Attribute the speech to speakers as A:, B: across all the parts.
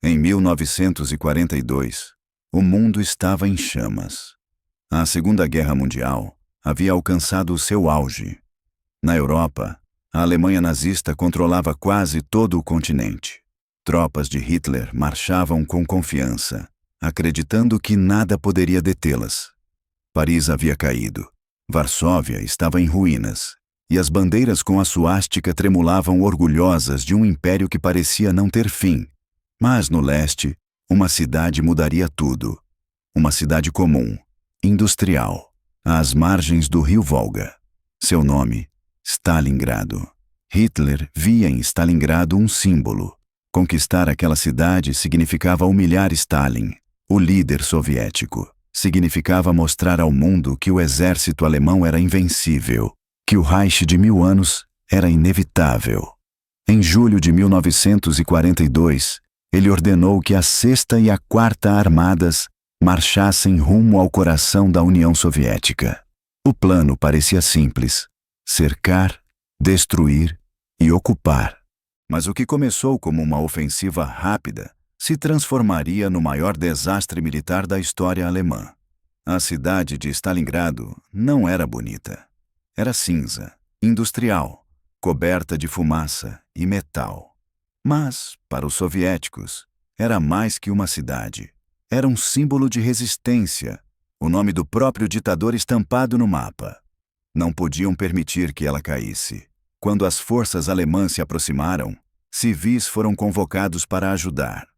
A: Em 1942, o mundo estava em chamas. A Segunda Guerra Mundial havia alcançado o seu auge. Na Europa, a Alemanha nazista controlava quase todo o continente. Tropas de Hitler marchavam com confiança, acreditando que nada poderia detê-las. Paris havia caído, Varsóvia estava em ruínas, e as bandeiras com a suástica tremulavam orgulhosas de um império que parecia não ter fim. Mas no leste, uma cidade mudaria tudo. Uma cidade comum, industrial, às margens do rio Volga. Seu nome, Stalingrado. Hitler via em Stalingrado um símbolo. Conquistar aquela cidade significava humilhar Stalin, o líder soviético. Significava mostrar ao mundo que o exército alemão era invencível, que o Reich de 1000 anos era inevitável. Em julho de 1942, ele ordenou que a 6ª e a 4ª Armadas marchassem rumo ao coração da União Soviética. O plano parecia simples: cercar, destruir e ocupar. Mas o que começou como uma ofensiva rápida se transformaria no maior desastre militar da história alemã. A cidade de Stalingrado não era bonita. Era cinza, industrial, coberta de fumaça e metal. Mas, para os soviéticos, era mais que uma cidade. Era um símbolo de resistência, o nome do próprio ditador estampado no mapa. Não podiam permitir que ela caísse. Quando as forças alemãs se aproximaram, civis foram convocados para ajudar.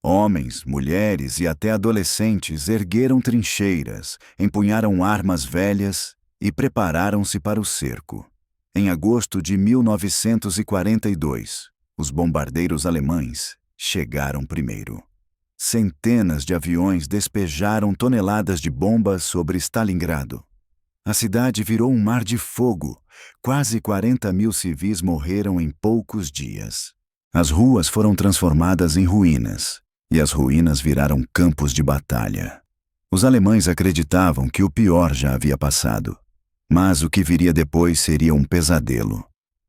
A: Homens, mulheres e até adolescentes ergueram trincheiras, empunharam armas velhas e prepararam-se para o cerco. Em agosto de 1942, os bombardeiros alemães chegaram primeiro. Centenas de aviões despejaram toneladas de bombas sobre Stalingrado. A cidade virou um mar de fogo. Quase 40.000 civis morreram em poucos dias. As ruas foram transformadas em ruínas, e as ruínas viraram campos de batalha. Os alemães acreditavam que o pior já havia passado, mas o que viria depois seria um pesadelo.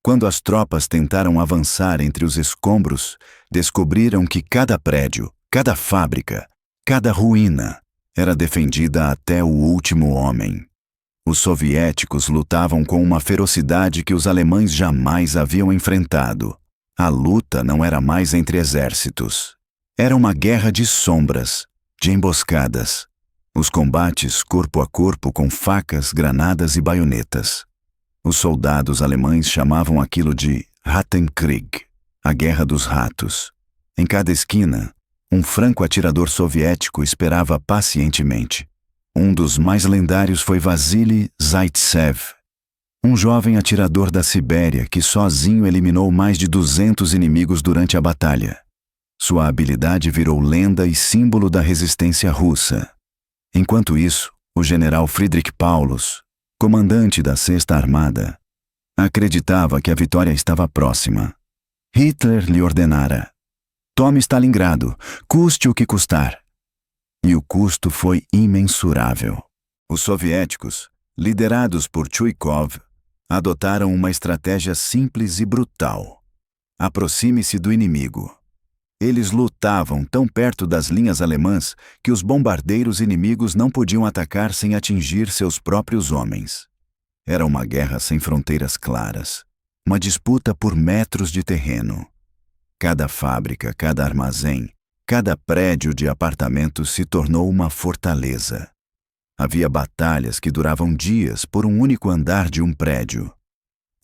A: Quando as tropas tentaram avançar entre os escombros, descobriram que cada prédio, cada fábrica, cada ruína era defendida até o último homem. Os soviéticos lutavam com uma ferocidade que os alemães jamais haviam enfrentado. A luta não era mais entre exércitos. Era uma guerra de sombras, de emboscadas. Os combates corpo a corpo com facas, granadas e baionetas. Os soldados alemães chamavam aquilo de Rattenkrieg, a guerra dos ratos. Em cada esquina, um franco-atirador soviético esperava pacientemente. Um dos mais lendários foi Vassili Zaitsev, um jovem atirador da Sibéria que sozinho eliminou mais de 200 inimigos durante a batalha. Sua habilidade virou lenda e símbolo da resistência russa. Enquanto isso, o general Friedrich Paulus, comandante da 6ª Armada, acreditava que a vitória estava próxima. Hitler lhe ordenara: tome Stalingrado, custe o que custar. E o custo foi imensurável. Os soviéticos, liderados por Chuikov, adotaram uma estratégia simples e brutal. Aproxime-se do inimigo. Eles lutavam tão perto das linhas alemãs que os bombardeiros inimigos não podiam atacar sem atingir seus próprios homens. Era uma guerra sem fronteiras claras, uma disputa por metros de terreno. Cada fábrica, cada armazém, cada prédio de apartamentos se tornou uma fortaleza. Havia batalhas que duravam dias por um único andar de um prédio.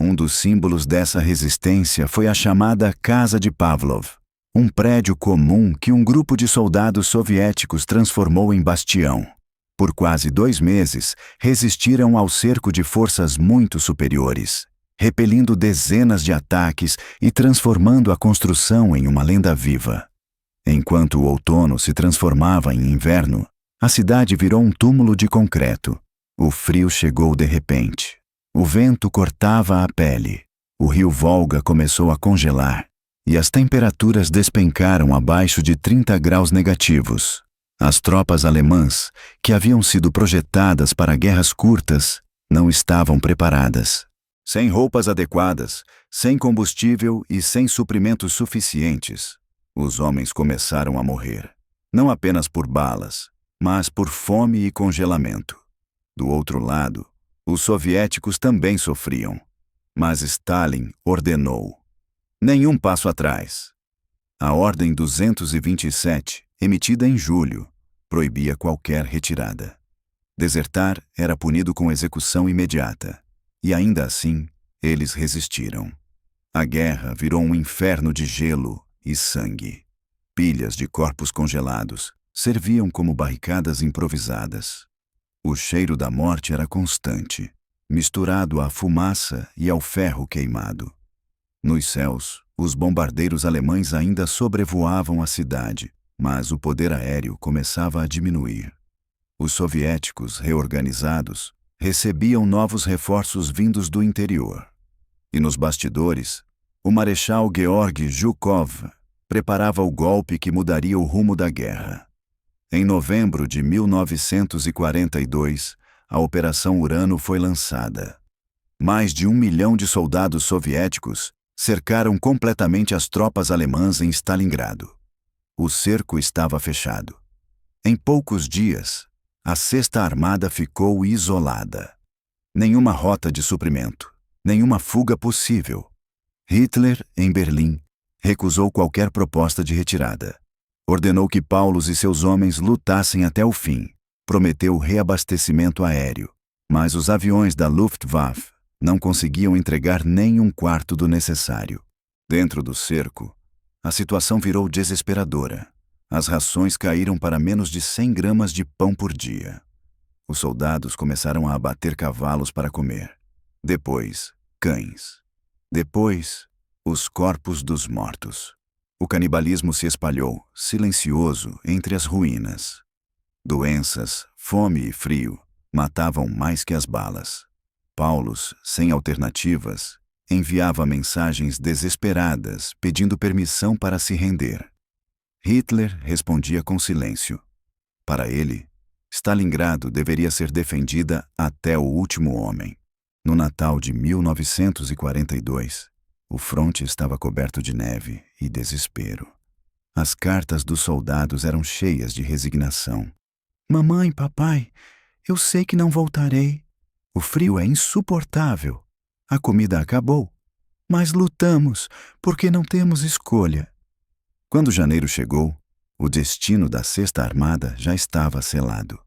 A: Um dos símbolos dessa resistência foi a chamada Casa de Pavlov, um prédio comum que um grupo de soldados soviéticos transformou em bastião. Por quase 2 meses, resistiram ao cerco de forças muito superiores, repelindo dezenas de ataques e transformando a construção em uma lenda viva. Enquanto o outono se transformava em inverno, a cidade virou um túmulo de concreto. O frio chegou de repente. O vento cortava a pele. O rio Volga começou a congelar e as temperaturas despencaram abaixo de 30 graus negativos. As tropas alemãs, que haviam sido projetadas para guerras curtas, não estavam preparadas. Sem roupas adequadas, sem combustível e sem suprimentos suficientes, Os homens começaram a morrer, não apenas por balas, mas por fome e congelamento. Do outro lado, os soviéticos também sofriam, mas Stalin ordenou: nenhum passo atrás. A Ordem 227, emitida em julho, proibia qualquer retirada. Desertar era punido com execução imediata, e ainda assim, eles resistiram. A guerra virou um inferno de gelo e sangue. Pilhas de corpos congelados serviam como barricadas improvisadas. O cheiro da morte era constante, misturado à fumaça e ao ferro queimado. Nos céus, os bombardeiros alemães ainda sobrevoavam a cidade, mas o poder aéreo começava a diminuir. Os soviéticos, reorganizados, recebiam novos reforços vindos do interior. E nos bastidores, o marechal Georgy Zhukov preparava o golpe que mudaria o rumo da guerra. Em novembro de 1942, a Operação Urano foi lançada. Mais de 1 milhão de soldados soviéticos cercaram completamente as tropas alemãs em Stalingrado. O cerco estava fechado. Em poucos dias, a Sexta Armada ficou isolada. Nenhuma rota de suprimento, nenhuma fuga possível. Hitler, em Berlim, recusou qualquer proposta de retirada. Ordenou que Paulus e seus homens lutassem até o fim. Prometeu reabastecimento aéreo, mas os aviões da Luftwaffe não conseguiam entregar nem um quarto do necessário. Dentro do cerco, a situação virou desesperadora. As rações caíram para menos de 100 gramas de pão por dia. Os soldados começaram a abater cavalos para comer. Depois, cães. Depois, os corpos dos mortos. O canibalismo se espalhou, silencioso, entre as ruínas. Doenças, fome e frio matavam mais que as balas. Paulus, sem alternativas, enviava mensagens desesperadas pedindo permissão para se render. Hitler respondia com silêncio. Para ele, Stalingrado deveria ser defendida até o último homem. No Natal de 1942, o fronte estava coberto de neve e desespero. As cartas dos soldados eram cheias de resignação. Mamãe, papai, eu sei que não voltarei. O frio é insuportável. A comida acabou. Mas lutamos, porque não temos escolha. Quando janeiro chegou, o destino da Sexta Armada já estava selado.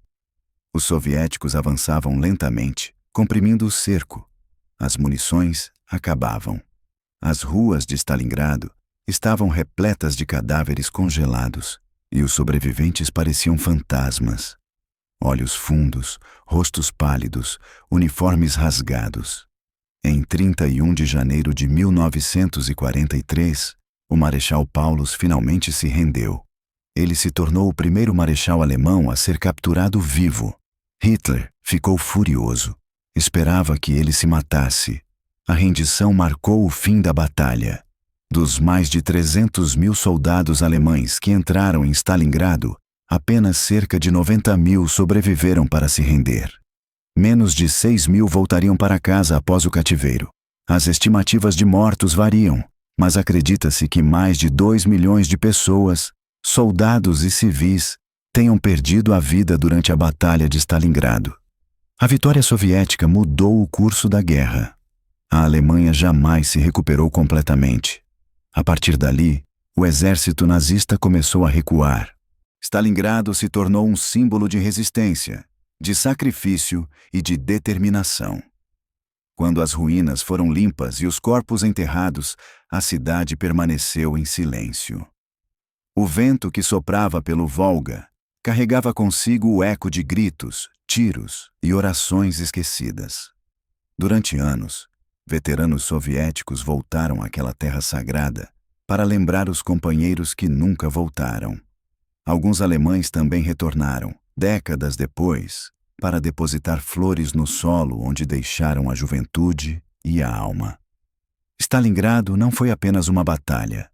A: Os soviéticos avançavam lentamente, comprimindo o cerco. As munições acabavam. As ruas de Stalingrado estavam repletas de cadáveres congelados, e os sobreviventes pareciam fantasmas. Olhos fundos, rostos pálidos, uniformes rasgados. Em 31 de janeiro de 1943, o Marechal Paulus finalmente se rendeu. Ele se tornou o primeiro marechal alemão a ser capturado vivo. Hitler ficou furioso. Esperava que ele se matasse. A rendição marcou o fim da batalha. Dos mais de 300.000 soldados alemães que entraram em Stalingrado, apenas cerca de 90.000 sobreviveram para se render. Menos de 6.000 voltariam para casa após o cativeiro. As estimativas de mortos variam, mas acredita-se que mais de 2 milhões de pessoas, soldados e civis, tenham perdido a vida durante a Batalha de Stalingrado. A vitória soviética mudou o curso da guerra. A Alemanha jamais se recuperou completamente. A partir dali, o exército nazista começou a recuar. Stalingrado se tornou um símbolo de resistência, de sacrifício e de determinação. Quando as ruínas foram limpas e os corpos enterrados, a cidade permaneceu em silêncio. O vento que soprava pelo Volga carregava consigo o eco de gritos, tiros e orações esquecidas. Durante anos, veteranos soviéticos voltaram àquela terra sagrada para lembrar os companheiros que nunca voltaram. Alguns alemães também retornaram, décadas depois, para depositar flores no solo onde deixaram a juventude e a alma. Stalingrado não foi apenas uma batalha.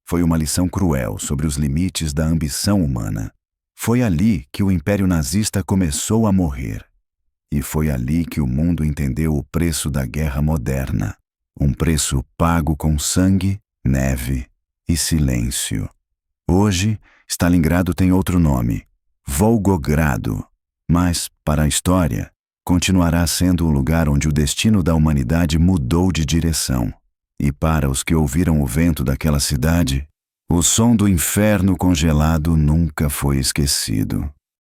A: Foi uma lição cruel sobre os limites da ambição humana. Foi ali que o Império Nazista começou a morrer. E foi ali que o mundo entendeu o preço da guerra moderna. Um preço pago com sangue, neve e silêncio. Hoje, Stalingrado tem outro nome, Volgogrado, mas, para a história, continuará sendo o lugar onde o destino da humanidade mudou de direção. E para os que ouviram o vento daquela cidade, o som do inferno congelado nunca foi esquecido.